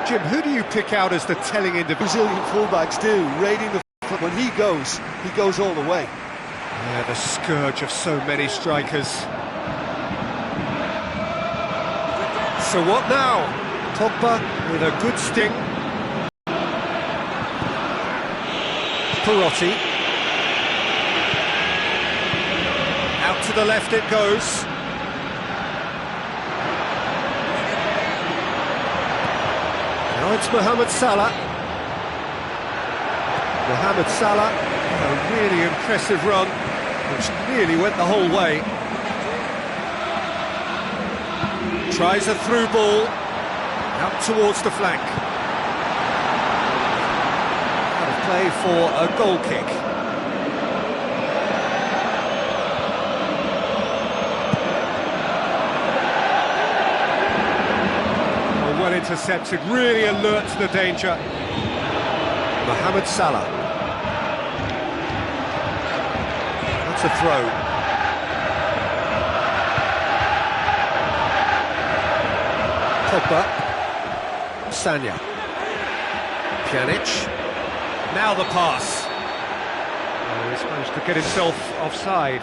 Jim, who do you pick out as the telling individual? Brazilian fullbacks do, raiding the front. When he goes all the way. Yeah, the scourge of so many strikers. So what now? Pogba with a good sting. Perotti. Out to the left it goes. Now it's Mohamed Salah. Mohamed Salah, a really impressive run, which nearly went the whole way. Tries a through ball, out towards the flank. Out of play for a goal kick. Well intercepted, really alert to the danger. Mohamed Salah. That's a throw. Pogba. Sanya. Pjanic. Now the pass. Oh, he's managed to get himself offside.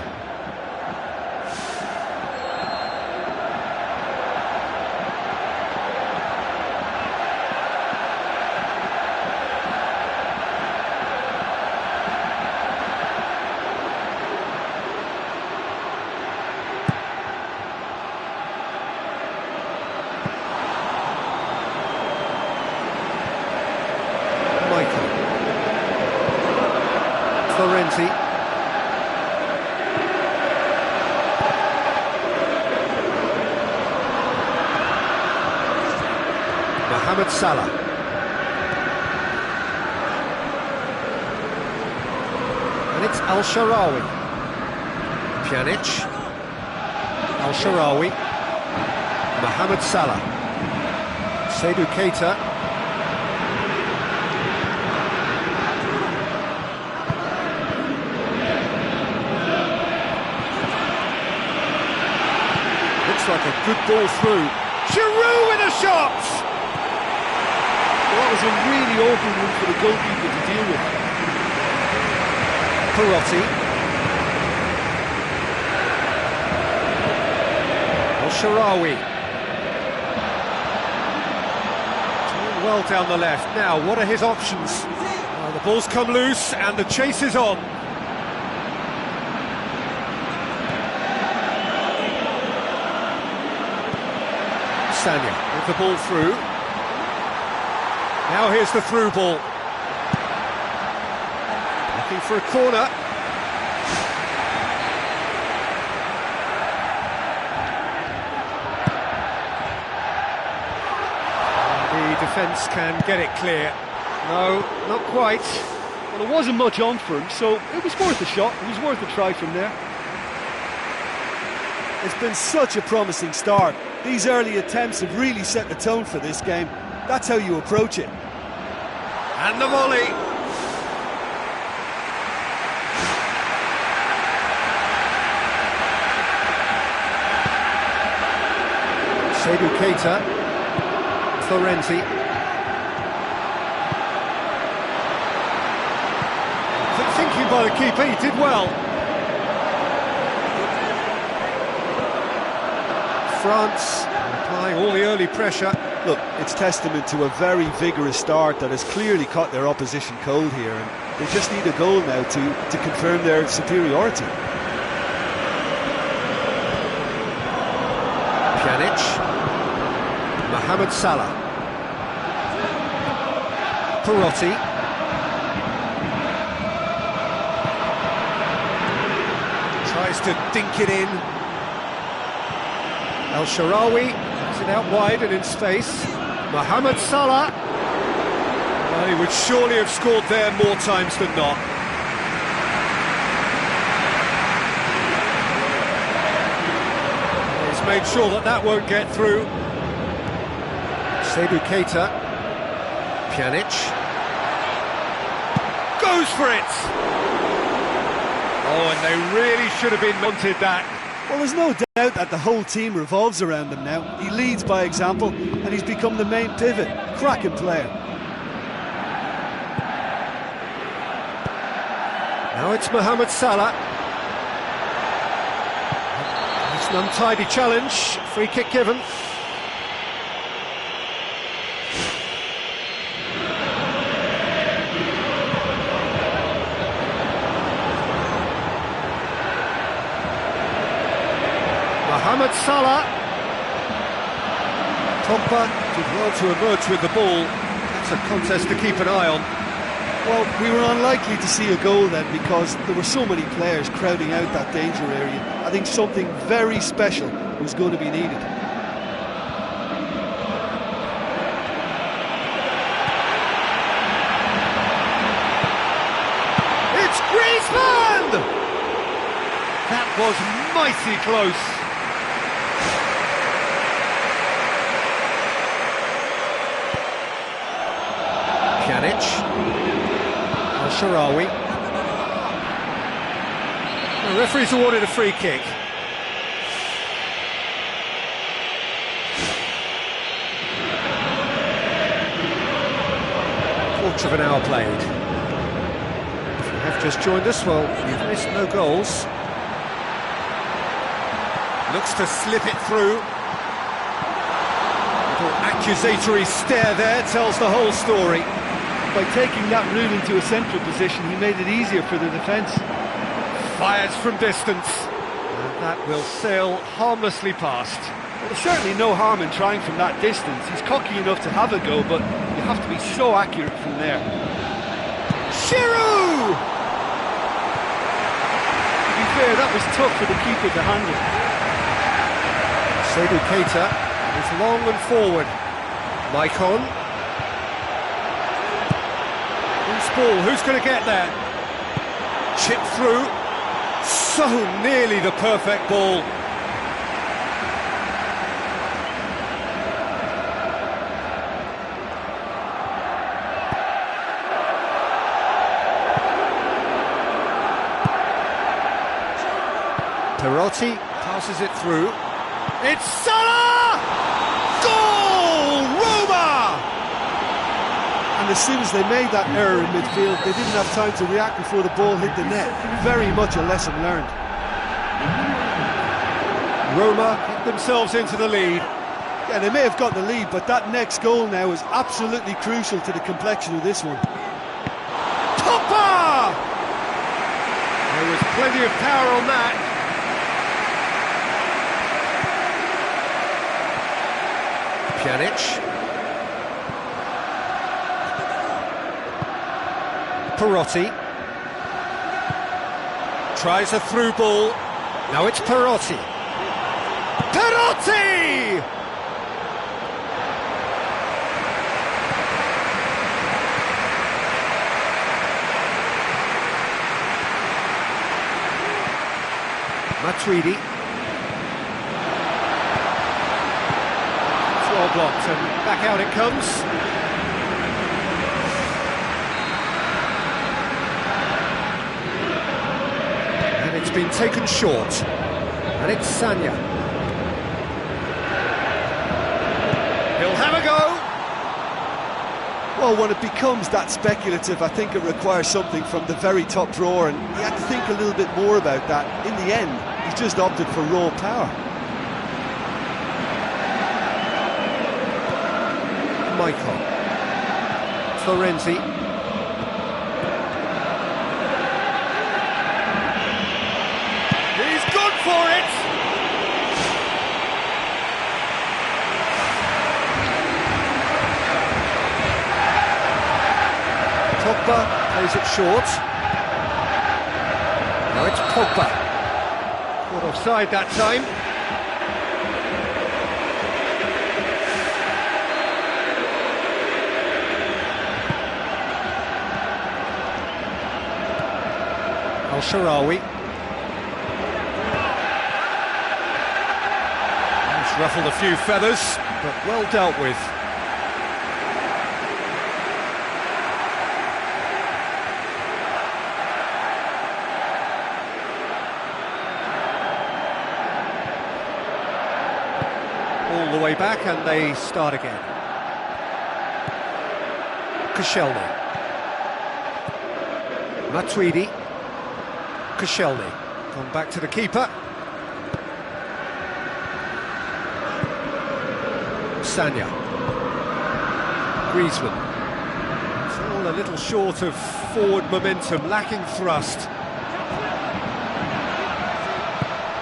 Florenzi. Mohamed Salah. And it's Al-Shaarawy. Pjanic. Al-Shaarawy. Mohamed Salah. Seydou Keita. Like a good ball through. Giroud with a shot! Well, that was a really open one for the goalkeeper to deal with. Perotti. Al-Shaarawy. Doing well down the left. Now, what are his options? Well, the ball's come loose and the chase is on. Sanya with the ball through. Now here's the through ball. Looking for a corner. The defence can get it clear. No, not quite. Well, there wasn't much on for him, so it was worth a shot. It was worth a try from there. It's been such a promising start. These early attempts have really set the tone for this game. That's how you approach it. And the volley. Seydou Keita. Florenzi. Thinking by the keeper, he did well. France applying all the early pressure. Look, it's testament to a very vigorous start that has clearly caught their opposition cold here, and they just need a goal now to confirm their superiority. Pjanic. Mohamed Salah. Perotti. Tries to dink it in. Al-Shaarawy gets it out wide and in space. Mohamed Salah. Well, he would surely have scored there more times than not. He's made sure that that won't get through. Seydou Keita. Pjanic. Goes for it! Oh, and they really should have been wanted that. Well, there's no doubt that the whole team revolves around him now. He leads by example, and he's become the main pivot. Cracking player. Now it's Mohamed Salah. It's an untidy challenge. Free kick given. Mohamed Salah. Pogba did well to emerge with the ball. That's a contest to keep an eye on. Well, we were unlikely to see a goal then because there were so many players crowding out that danger area. I think something very special was going to be needed. It's Griezmann! That was mighty close. Pjanic. Al-Sharawi. The referee's awarded a free kick. Quarter of an hour played. If you have just joined us, well, you've missed no goals. Looks to slip it through. Little accusatory stare there tells the whole story. By taking that route into a central position, he made it easier for the defence. Fires from distance. And that will sail harmlessly past. Well, there's certainly no harm in trying from that distance. He's cocky enough to have a go, but you have to be so accurate from there. Giroud! To be fair, that was tough for the keeper to handle. Seydou Keita is long and forward. Maicon. Loose ball, who's going to get there? Chip through. So nearly the perfect ball. Perotti passes it through. It's Salah! Goal! Roma! And as soon as they made that error in midfield, they didn't have time to react before the ball hit the net. Very much a lesson learned. Roma get themselves into the lead. Yeah, they may have got the lead, but that next goal now is absolutely crucial to the complexion of this one. Pogba! There was plenty of power on that. Pjanic. Perotti. Tries a through ball. Now it's Perotti. Perotti! Matuidi. It's well blocked and back out it comes. And it's been taken short. And it's Sanya. He'll have a go. Well, when it becomes that speculative, I think it requires something from the very top drawer, and he had to think a little bit more about that. In the end, he's just opted for raw power. Michael. Florenzi. He's gone for it! Pogba plays it short. Now it's Pogba. Caught offside that time. Al-Sharawi. He's ruffled a few feathers, but well dealt with. the way back, and they start again. Koscielny. Matuidi. Koscielny. Gone back to the keeper. Sanya. Griezmann. It's all a little short of forward momentum, lacking thrust.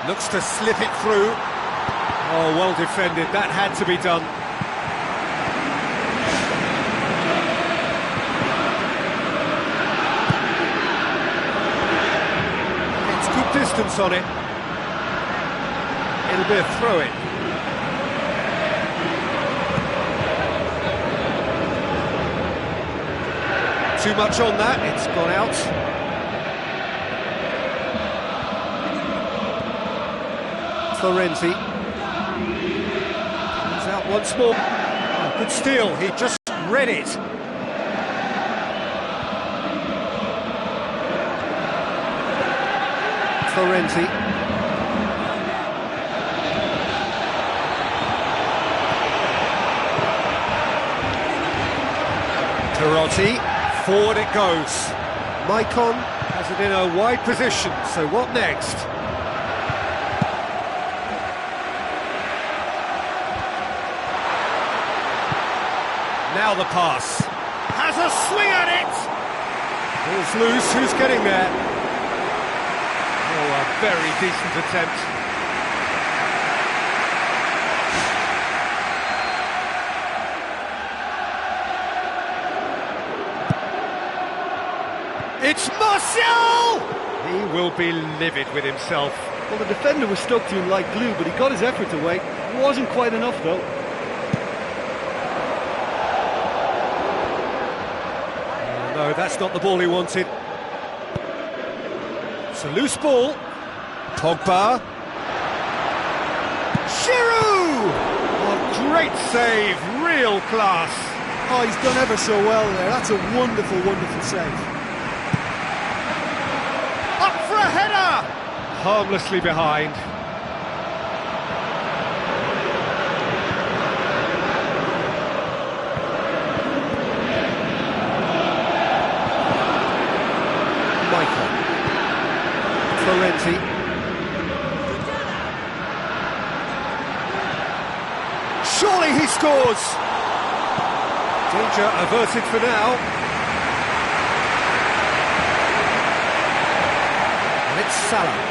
Looks to slip it through. Oh, well defended, that had to be done. It's good distance on it. It'll be a throw-in. Too much on that, it's gone out. Florenzi. He's out once more. Oh, good steal, he just read it. Florenzi. Perotti. Forward it goes. Maicon has it in a wide position, so what next? Now the pass. Has a swing at it! Ball's loose, who's getting there? Oh, a very decent attempt. It's Martial! He will be livid with himself. Well, the defender was stuck to him like glue, but he got his effort away. It wasn't quite enough, though. Oh, no, that's not the ball he wanted. It's a loose ball. Pogba. Giroud! Oh, great save, real class. Oh, he's done ever so well there. That's a wonderful, wonderful save. Harmlessly behind. Michael. Florenzi. Surely he scores! Danger averted for now. And it's Salah.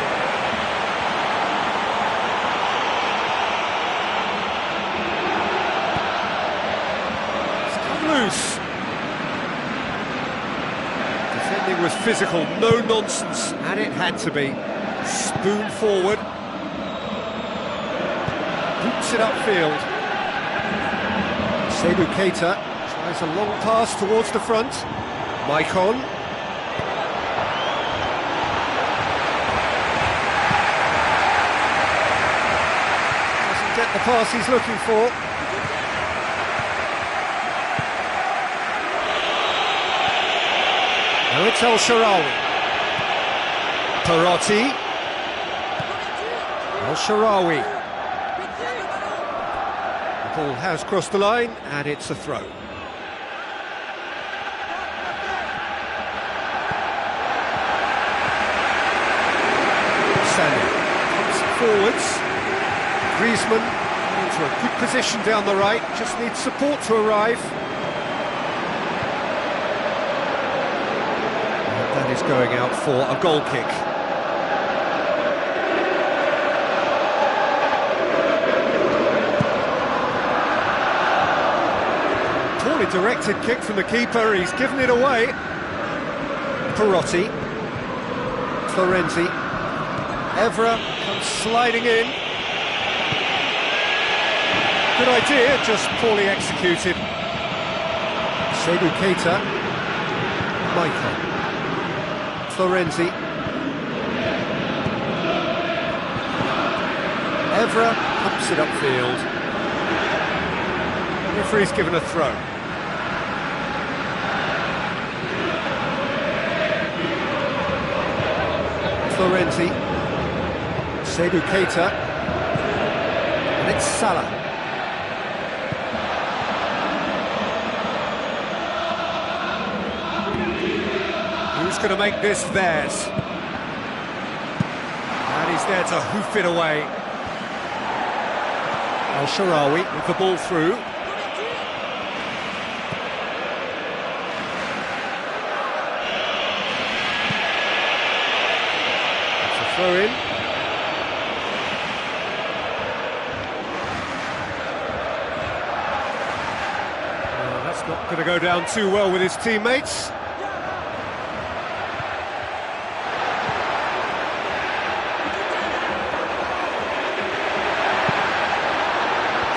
Loose. Defending was physical, no nonsense, and it had to be. Spoon forward. Boots it upfield. Seydou Keita tries a long pass towards the front. Maicon. Doesn't get the pass he's looking for. Now it's El-Shaarawy. Perotti. El-Shaarawy. The ball has crossed the line, and it's a throw. Sanya comes forwards. Griezmann into a good position down the right, just needs support to arrive. That is going out for a goal kick. Poorly directed kick from the keeper, he's given it away. Perotti. Florenzi. Evra comes sliding in. Good idea, just poorly executed. Seydou Keita. Michael. Florenzi. Evra pumps it upfield. Referee's given a throw. Florenzi. Seydou Keita. And it's Salah. who's going to make this theirs. And he's there to hoof it away. Al-Sharawi with the ball through. It's a throw in. That's not going to go down too well with his teammates.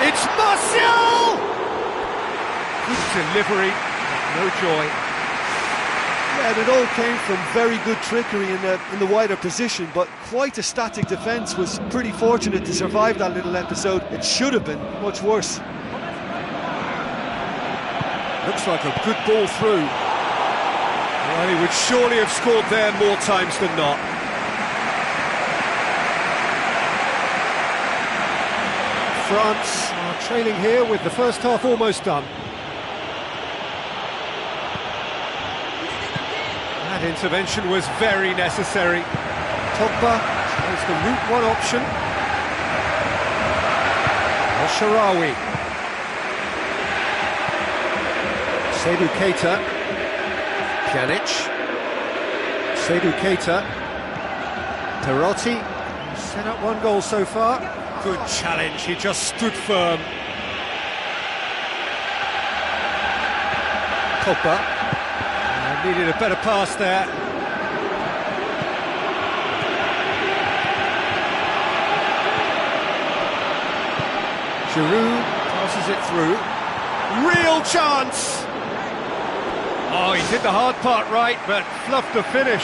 It's Martial! Good delivery, no joy. Yeah, and it all came from very good trickery in the wider position, but quite a static defence. Was pretty fortunate to survive that little episode. It should have been much worse. Looks like a good ball through. Well, he would surely have scored there more times than not. France are trailing here with the first half almost done. That intervention was very necessary. Pogba chose the route one option. Al-Sharawi. Seydou Keita. Pjanic. Seydou Keita. Perotti, who's set up one goal so far. Good challenge, he just stood firm. Pogba. Needed a better pass there. Giroud passes it through. Real chance! Oh, he did the hard part right, but fluffed the finish.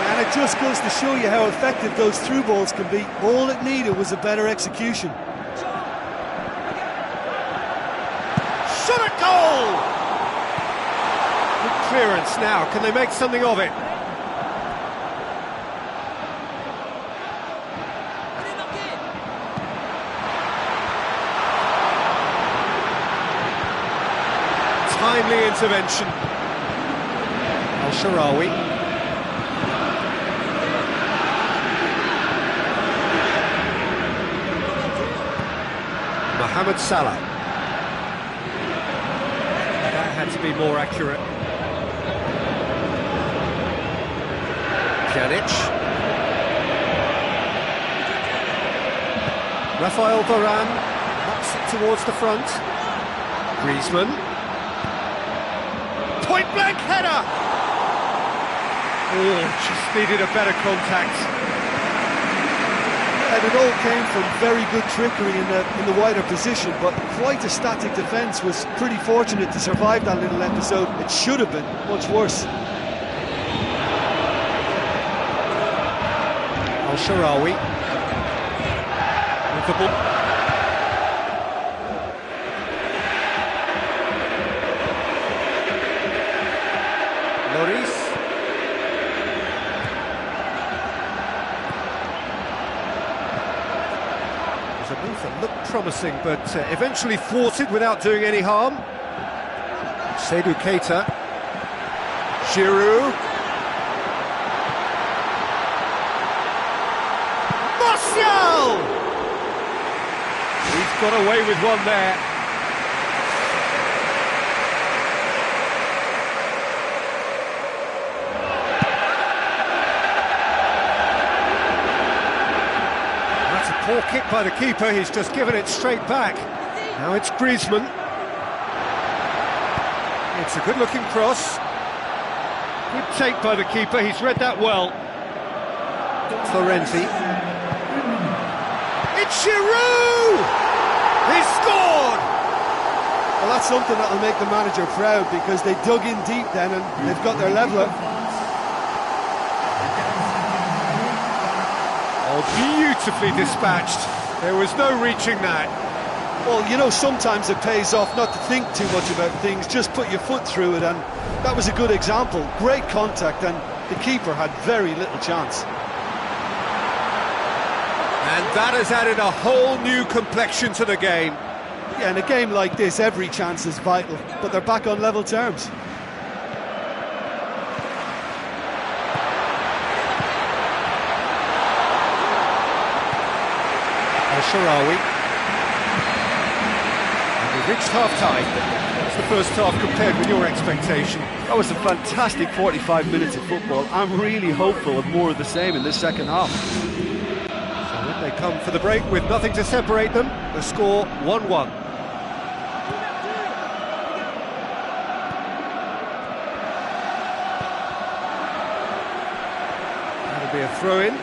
And it just goes to show you how effective those through balls can be. All it needed was a better execution. Shot at goal! Good clearance now. Can they make something of it? Timely intervention. Al-Sharawi. Mohamed Salah. That had to be more accurate. Pjanic. Rafael Varane knocks it towards the front. Griezmann. Point-blank header! Oh, just needed a better contact. And it all came from very good trickery in the wider position, but quite a static defence. Was pretty fortunate to survive that little episode. It should have been much worse. Al-Sharawi with the ball. Lloris. It was a move that looked promising, but eventually thwarted without doing any harm. Seydou Keita. Giroud. Martial! He's got away with one there. Poor kick by the keeper, he's just given it straight back. Now it's Griezmann. It's a good-looking cross. Good take by the keeper, he's read that well. Florenzi. It's Giroud! He's scored! Well, that's something that'll make the manager proud, because they dug in deep then and they've got their leveller. Beautifully dispatched. There was no reaching that. Well, you know, sometimes it pays off not to think too much about things, just put your foot through it, and that was a good example. Great contact, and the keeper had very little chance. And that has added a whole new complexion to the game. Yeah, in a game like this, every chance is vital, but they're back on level terms. Al-Sharawi. And we've reached half-time. How's the first half compared with your expectation? That was a fantastic 45 minutes of football. I'm really hopeful of more of the same in this second half. So when they come for the break with nothing to separate them, the score 1-1. That'll be a throw-in.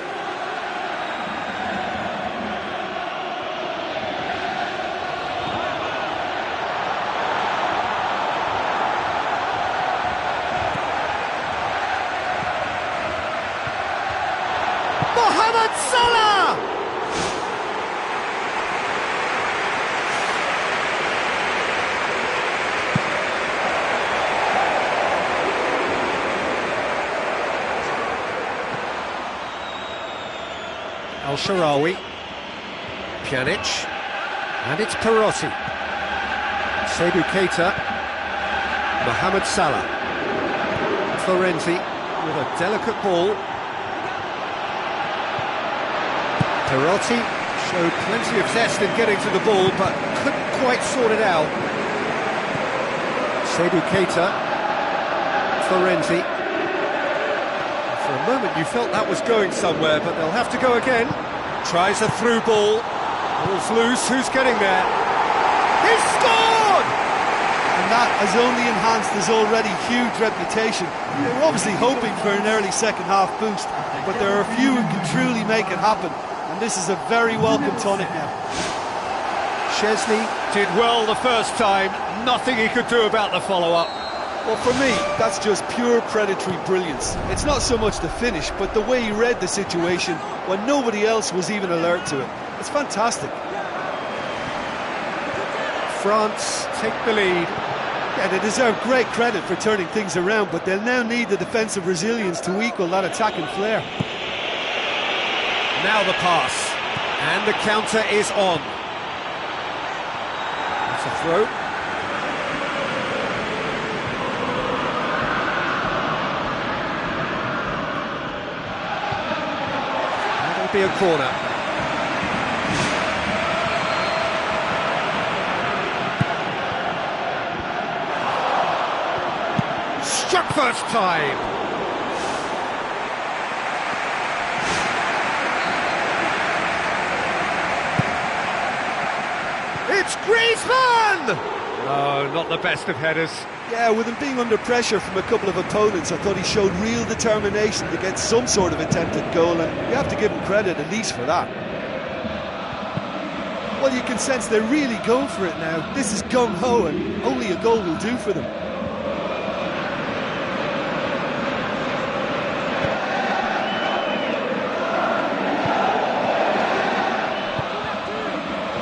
Al-Sharawi, Pjanic, and it's Perotti, Seydou Keita, Mohamed Salah, Florenzi with a delicate ball. Perotti showed plenty of zest in getting to the ball, but couldn't quite sort it out. Seydou Keita, Florenzi. For a moment you felt that was going somewhere, but they'll have to go again. Tries a through ball. Ball's loose, who's getting there? He's scored! And that has only enhanced his already huge reputation. They were obviously hoping for an early second half boost, but there are a few who can truly make it happen. And this is a very welcome tonic now. Chesney did well the first time, nothing he could do about the follow-up. Well, for me, that's just pure predatory brilliance. It's not so much the finish, but the way he read the situation when nobody else was even alert to it. It's fantastic. France take the lead. Yeah, they deserve great credit for turning things around, but they'll now need the defensive resilience to equal that attacking flair. Now the pass, and the counter is on. That's a throw. That'll be a corner. Struck first time. It's Griezmann! No, not the best of headers. Yeah, with him being under pressure from a couple of opponents, I thought he showed real determination to get some sort of attempted goal, and you have to give him credit at least for that. Well, you can sense they're really going for it now. This is gung-ho, and only a goal will do for them.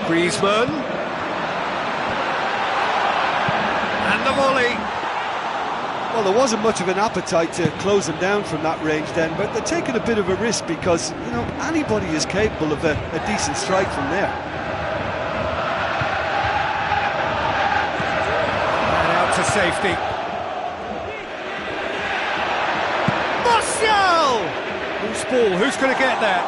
Griezmann. And the volley. Well, there wasn't much of an appetite to close them down from that range then, but they're taking a bit of a risk because, you know, anybody is capable of a decent strike from there. And out to safety. Martial! Who's ball? Who's going to get there?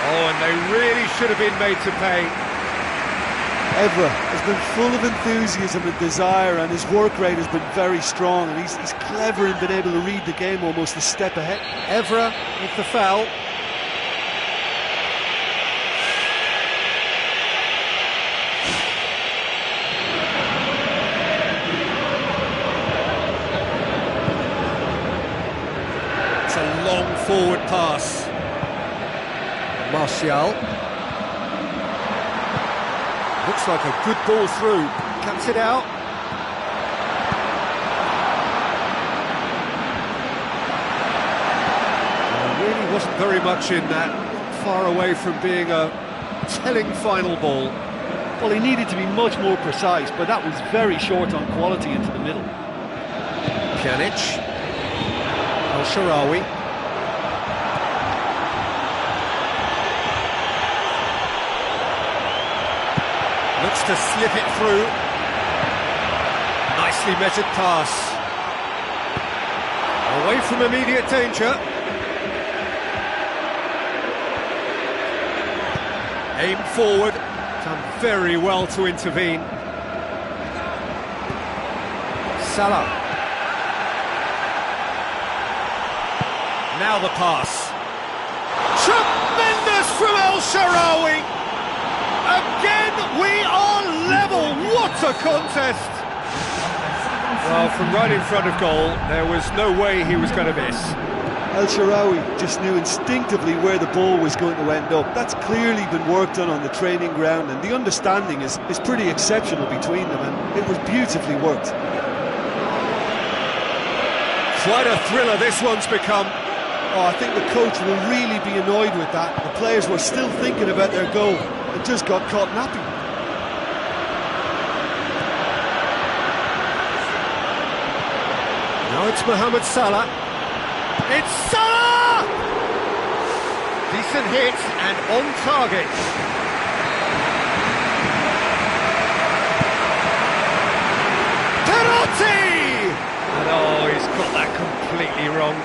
Oh, and they really should have been made to pay. Evra has been full of enthusiasm and desire, and his work rate has been very strong, and he's clever in being able to read the game almost a step ahead. Evra with the foul. It's a long forward pass. Martial. Looks like a good ball through. Cuts it out. There really wasn't very much in that. Not far away from being a telling final ball. Well, he needed to be much more precise, but that was very short on quality into the middle. Pjanic. Al-Sharawi. Looks to slip it through. Nicely measured pass. Away from immediate danger. Aimed forward, done very well to intervene. Salah. Now the pass. Tremendous from El Shaarawy. Again, we are level. What a contest! Well, from right in front of goal, there was no way he was going to miss. El Shaarawy just knew instinctively where the ball was going to end up. That's clearly been worked on the training ground, and the understanding is pretty exceptional between them, and it was beautifully worked. Quite a thriller this one's become. Oh, I think the coach will really be annoyed with that. The players were still thinking about their goal and just got caught napping. Now it's Mohamed Salah. It's Salah! Decent hit and on target. Penalty! And oh, he's got that completely wrong.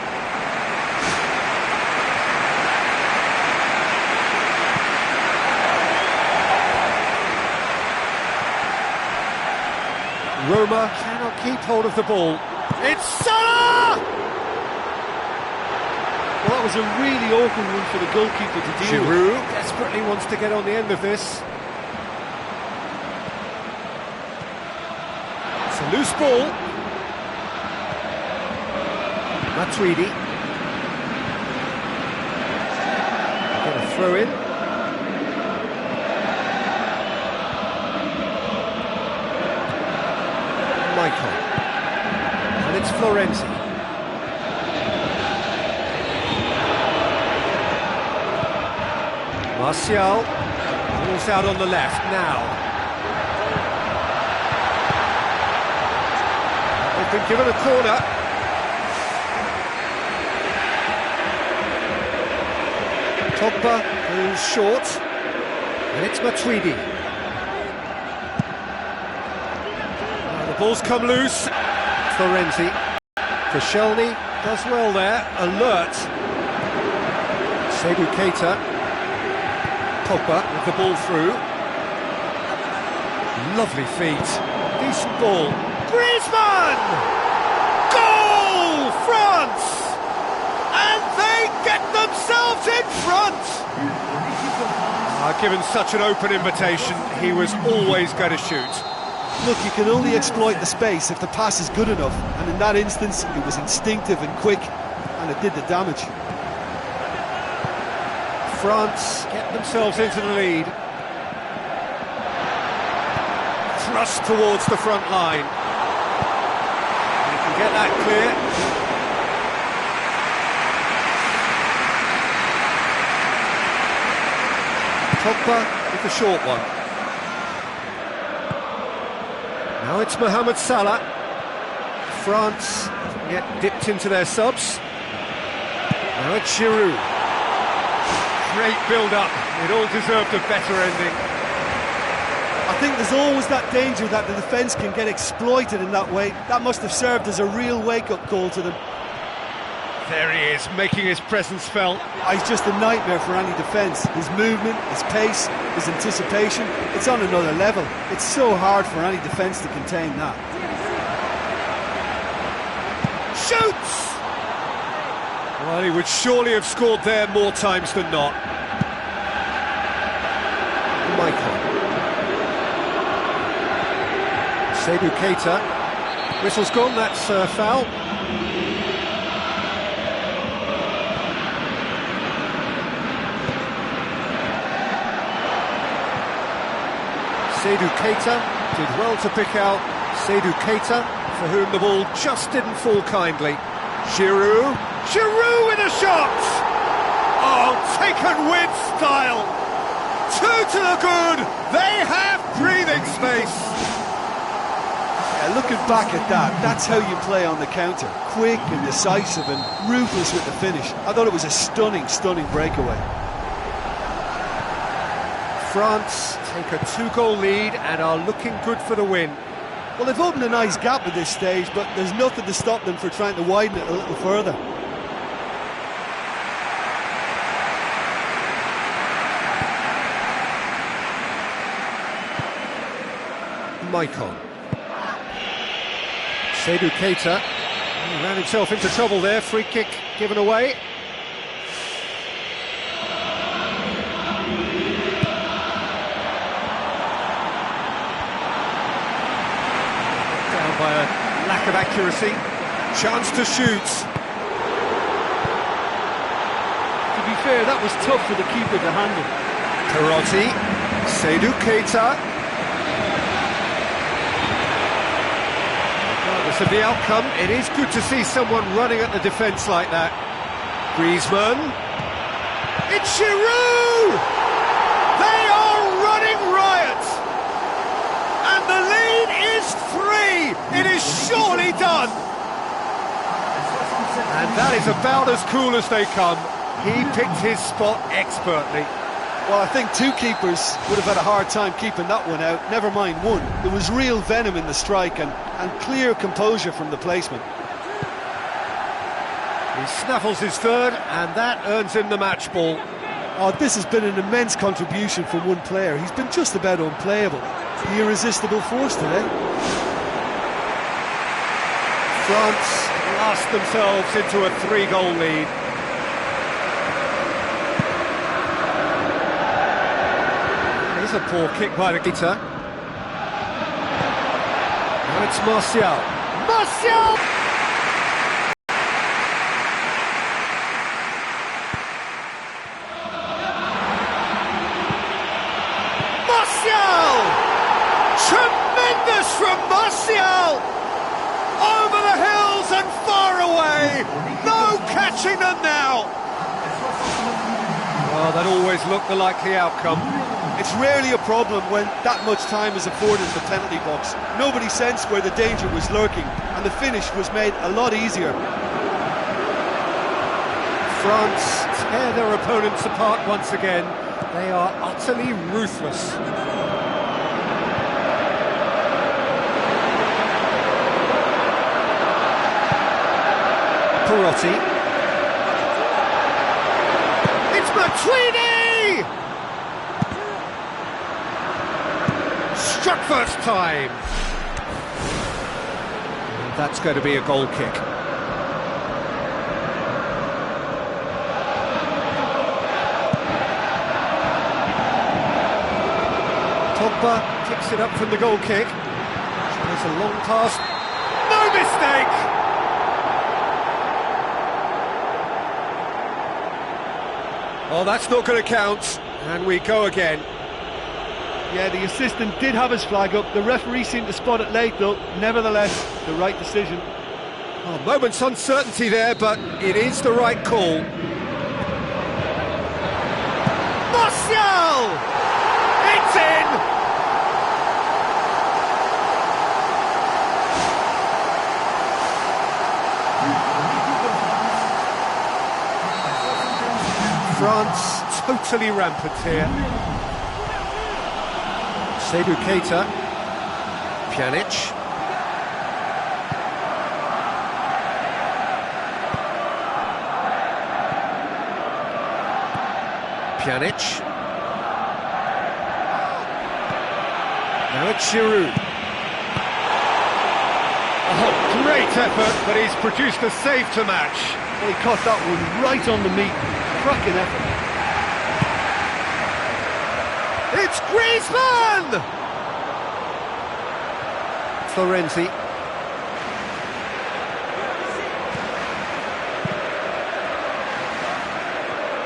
Roma cannot keep hold of the ball. It's Salah! Well, that was a really awkward one for the goalkeeper to deal with. Giroud desperately wants to get on the end of this. It's a loose ball. Matuidi. Get a throw in. Michael. And it's Florenzi. Martial. Ball's out on the left now. They've been given a corner. Pogba goes short. And it's Matuidi. Ball's come loose. Florenzi. Koscielny does well there. Alert. Seydou Keita. Pogba with the ball through. Lovely feet. Decent ball. Griezmann! Goal! France! And they get themselves in front! Given such an open invitation, he was always going to shoot. Look, you can only exploit the space if the pass is good enough, and in that instance it was instinctive and quick, and it did the damage. France get themselves into the lead. Thrust towards the front line. You can get that clear. Pogba with the short one. Now it's Mohamed Salah. France get dipped into their subs. Now it's Giroud. Great build-up. It all deserved a better ending. I think there's always that danger that the defence can get exploited in that way. That must have served as a real wake-up call to them. There he is, making his presence felt. He's just a nightmare for any defence. His movement, his pace, his anticipation, it's on another level. It's so hard for any defence to contain that. Shoots! Well, he would surely have scored there more times than not. Michael. Seydou Keita. Whistle's gone, that's foul. Seydou Keita did well to pick out Seydou Keita, for whom the ball just didn't fall kindly. Giroud. Giroud with a shot! Oh, taken with style! Two to the good! They have breathing space! Yeah, looking back at that, that's how you play on the counter. Quick and decisive and ruthless with the finish. I thought it was a stunning, stunning breakaway. France take a two-goal lead and are looking good for the win. Well, they've opened a nice gap at this stage, but there's nothing to stop them from trying to widen it a little further. mic on. Seydou Keita, he ran himself into trouble there, free kick given away. Down by a lack of accuracy, chance to shoot. To be fair, that was tough for the keeper to handle. Perotti, Seydou Keita. Regardless of the outcome, it is good to see someone running at the defence like that. Griezmann. It's Giroud! They are running riot! And the lead is 3! It is surely done! And that is about as cool as they come. He picked his spot expertly. Well, I think two keepers would have had a hard time keeping that one out, never mind one. There was real venom in the strike and clear composure from the placement. He snaffles his third, and that earns him the match ball. Oh, this has been an immense contribution from one player. He's been just about unplayable. The irresistible force today. France blast themselves into a 3-goal lead. Here's a poor kick by the Keita. Now it's Martial. Martial! Martial! Tremendous from Martial! Over the hills and far away! No catching them now! Well, that always looked the likely outcome. It's rarely a problem when that much time is afforded in the penalty box. Nobody sensed where the danger was lurking, and the finish was made a lot easier. France tear their opponents apart once again. They are utterly ruthless. Perotti. It's Matuidi! Struck first time. And that's going to be a goal kick. Pogba picks it up from the goal kick. Tries a long pass. No mistake! Oh, that's not going to count. And we go again. Yeah, the assistant did have his flag up. The referee seemed to spot it late, though. Nevertheless, the right decision. Oh, moment's uncertainty there, but it is the right call. Martial! It's in! France totally rampant here. Seydou Keita, Pjanic. Pjanic. Now it's Giroud. Oh, great effort, but he's produced a save to match. Well, he caught that one right on the meat. Cracking effort. It's Griezmann! Florenzi.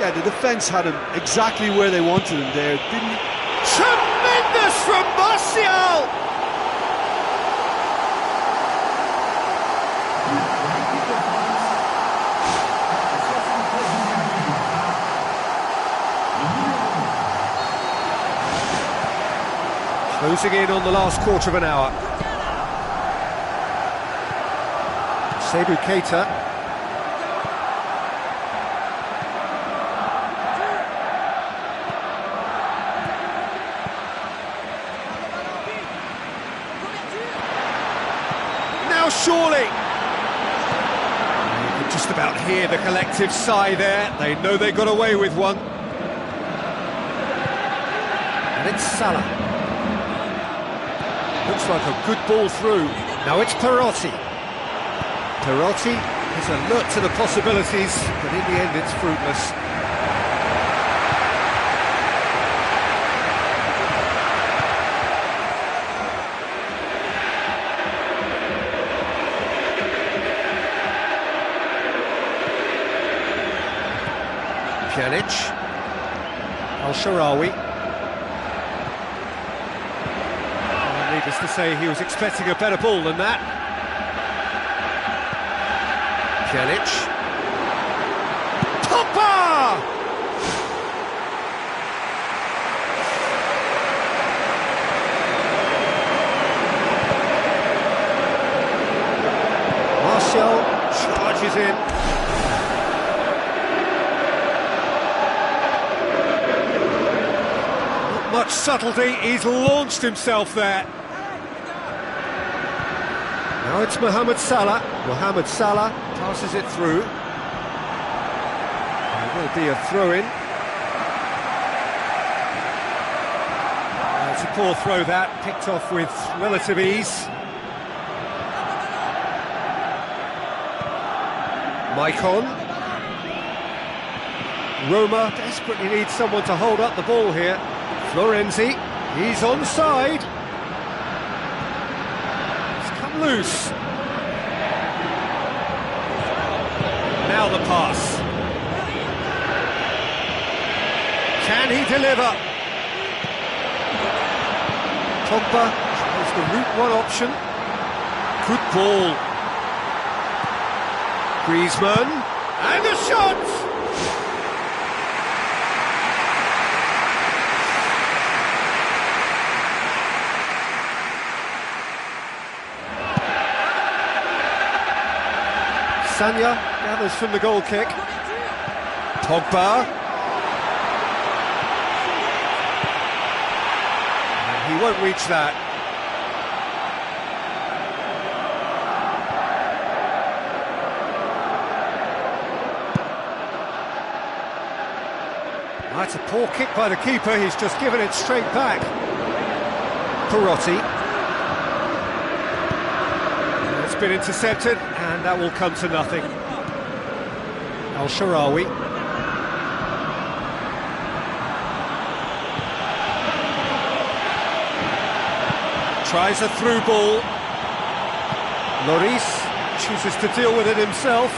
Yeah, the defence had him exactly where they wanted him there, didn't it? Tremendous from Martial! Closing in on the last quarter of an hour. Seydou Keita. Now surely. You can just about hear the collective sigh there. They know they got away with one. And it's Salah. Looks like a good ball through. Now it's Perotti. Perotti is alert to the possibilities, but in the end it's fruitless. Pjanic. Al-Sharawi. Needless to say, he was expecting a better ball than that. Pjanic. Pogba! Martial charges in. Not much subtlety, he's launched himself there. Now it's Mohamed Salah. Mohamed Salah passes it through. There will be a throw-in. It's a poor throw that, picked off with relative ease. Maicon. Roma desperately needs someone to hold up the ball here. Florenzi, he's onside. Loose. Now the pass. Can he deliver? Pogba tries the route one option. Good ball. Griezmann and a shot. Sanya gathers from the goal kick. Pogba. And he won't reach that. That's a poor kick by the keeper, he's just given it straight back. Perotti. It's been intercepted, and that will come to nothing. Al-Sharawi. Tries a through ball. Lloris chooses to deal with it himself.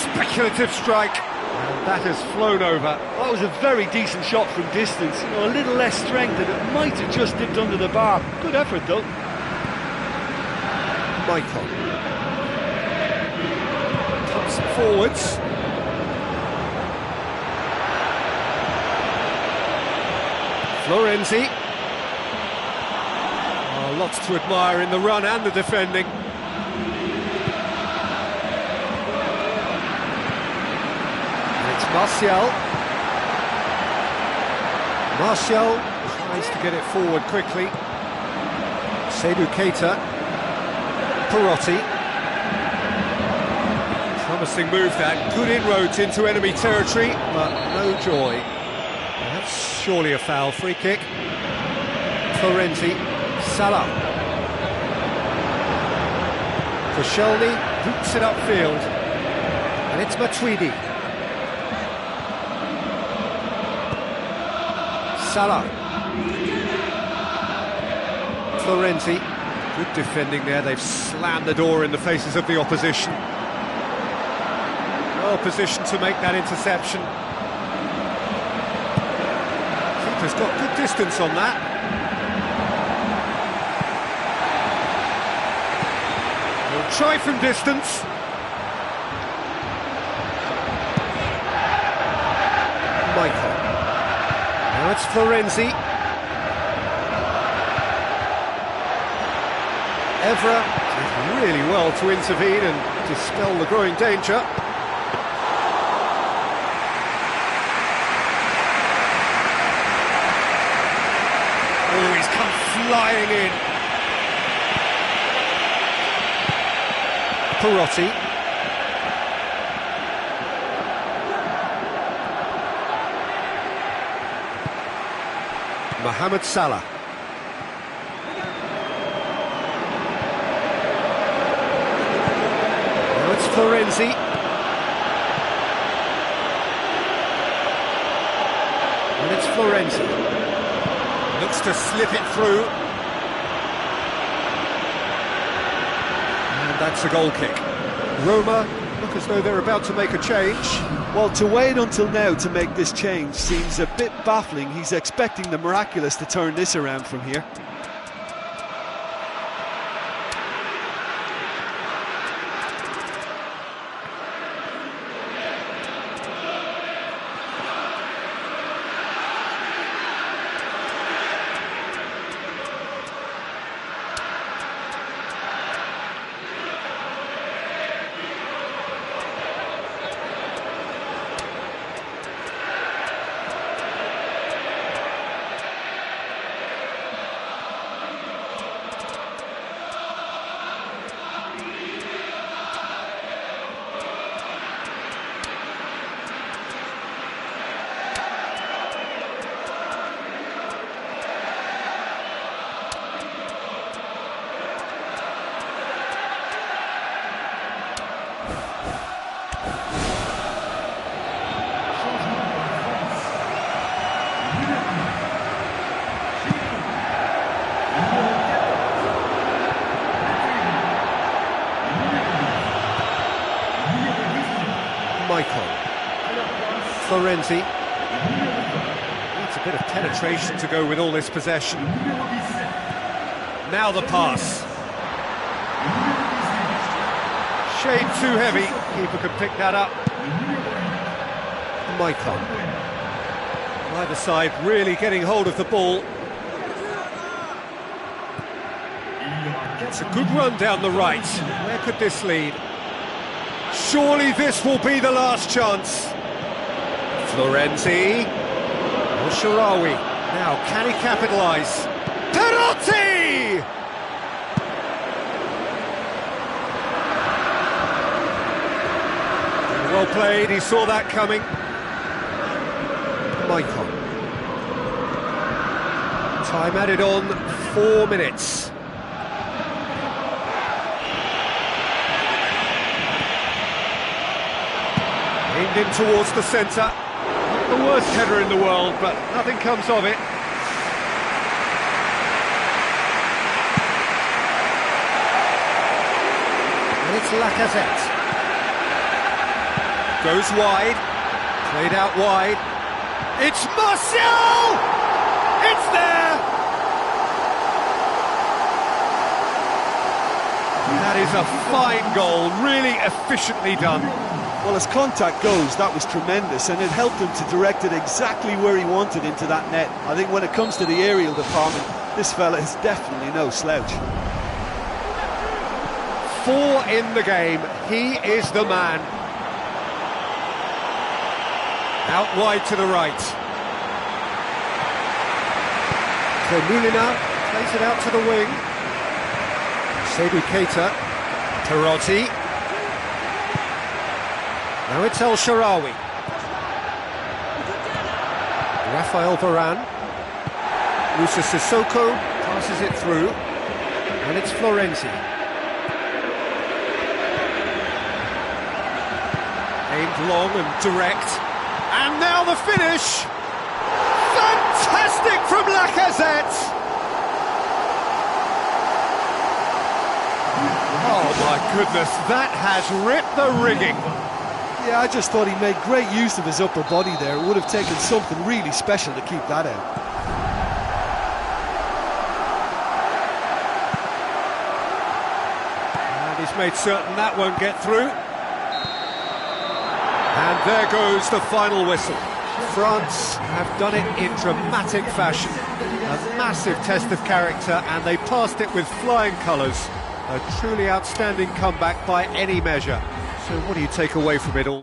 Speculative strike. And that has flown over. That was a very decent shot from distance. You know, a little less strength and it might have just dipped under the bar. Good effort though. Maicon. Tucks it forwards. Florenzi. Oh, lots to admire in the run and the defending. Martial. Martial tries to get it forward quickly. Seydou Keita. Perotti. Promising move that. Good inroads into enemy territory, but no joy. That's surely a foul. Free kick. Florenzi. Salah. Koscielny boots it upfield. And it's Matuidi. Salah. Florenzi. Good defending there, they've slammed the door in the faces of the opposition. Well positioned to make that interception. Keeper's got good distance on that. He'll try from distance. Michael. Now it's Florenzi. Evra did really well to intervene and dispel the growing danger. Oh, he's come flying in. Perotti. Mohamed Salah. Now it's Florenzi. And it's Florenzi. Looks to slip it through. And that's a goal kick. Roma look as though they're about to make a change. Well, to wait until now to make this change seems a bit baffling. He's expecting the miraculous to turn this around from here. Florenzi. Needs a bit of penetration to go with all this possession. Now the pass. Shade too heavy. Keeper could pick that up. Michael. Either side really getting hold of the ball. Gets a good run down the right. Where could this lead? Surely this will be the last chance. Florenzi. Sharawi. Now, can he capitalise? Penalty! Well played, he saw that coming. Michael. Time added on, 4 minutes. Aimed in towards the centre. Not the worst header in the world, but nothing comes of it. And it's Lacazette. Goes wide. Played out wide. It's Martial! It's there! That is a fine goal, really efficiently done. Well, as contact goes, that was tremendous, and it helped him to direct it exactly where he wanted into that net. I think when it comes to the aerial department, this fella is definitely no slouch. 4 in the game, he is the man. Out wide to the right. Canalina plays it out to the wing. Seydou Keita. Perotti. Now it's El Shaarawy. Rafael Varane. Moussa Sissoko passes it through. And it's Florenzi. Aimed long and direct. And now the finish! Fantastic from Lacazette! Oh my goodness, that has ripped the rigging. Yeah, I just thought he made great use of his upper body there. It would have taken something really special to keep that out. And he's made certain that won't get through. And there goes the final whistle. France have done it in dramatic fashion. A massive test of character, and they passed it with flying colours. A truly outstanding comeback by any measure. So what do you take away from it all?